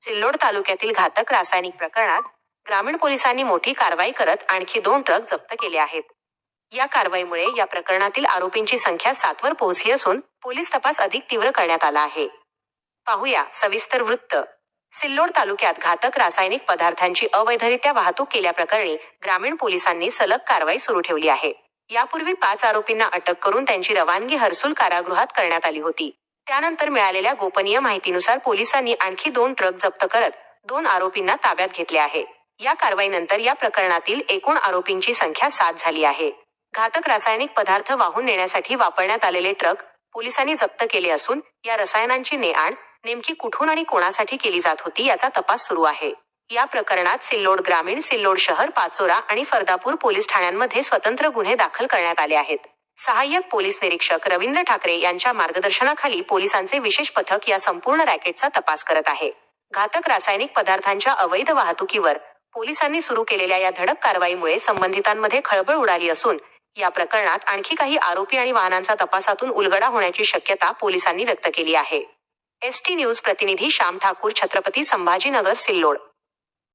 सिल्लोड तालुक्यातील घातक रासायनिक प्रकरणात ग्रामीण पोलिसांनी मोठी कारवाई करत आणखी 2 ट्रक जप्त केले आहेत. या कारवाईमुळे या प्रकरणातील आरोपींची संख्या 7 वर पोहोचली असून पोलीस तपास अधिक तीव्र करण्यात आला आहे. पाहूया सविस्तर वृत्त. सिल्लोड तालुक्यात घातक रासायनिक पदार्थांची अवैधरित्या वाहतूक केल्याप्रकरणी ग्रामीण पोलिसांनी सलग कारवाई सुरू ठेवली आहे. यापूर्वी 5 आरोपींना अटक करून त्यांची रवानगी हर्सुल कारागृहात करण्यात आली होती. त्यानंतर मिळालेल्या गोपनीय माहितीनुसार पोलिसांनी आणखी 2 ट्रक जप्त करत 2 आरोपींना ताब्यात घेतले आहे. या कारवाईनंतर या प्रकरणातील एकूण आरोपींची संख्या 7 झाली आहे. घातक रासायनिक पदार्थ वाहून नेण्यासाठी वापरण्यात आलेले ट्रक पोलिसांनी जप्त केले असून या रसायनांची ने-आण नेमकी कुठून आणि कोणासाठी केली जात होती याचा तपास सुरू आहे. या प्रकरणात सिल्लोड ग्रामीण, सिल्लोड शहर, पाचोरा आणि फर्दापूर पोलीस ठाण्यांमध्ये स्वतंत्र गुन्हे दाखल करण्यात आले आहेत. सहाय्यक पोलीस निरीक्षक रवींद्र ठाकरे यांच्या मार्गदर्शनाखाली पोलिसांचे विशेष पथक या संपूर्ण रॅकेटचा तपास करत आहे. घातक रासायनिक पदार्थांच्या अवैध वाहतुकीवर पोलिसांनी सुरू केलेल्या या धडक कारवाईमुळे संबंधितांमध्ये खळबळ उडाली असून या प्रकरणात आणखी काही आरोपी आणि वाहनांचा तपासातून उलगडा होण्याची शक्यता पोलिसांनी व्यक्त केली आहे. एसटी न्यूज प्रतिनिधी श्याम ठाकूर, छत्रपती संभाजीनगर, सिल्लोड.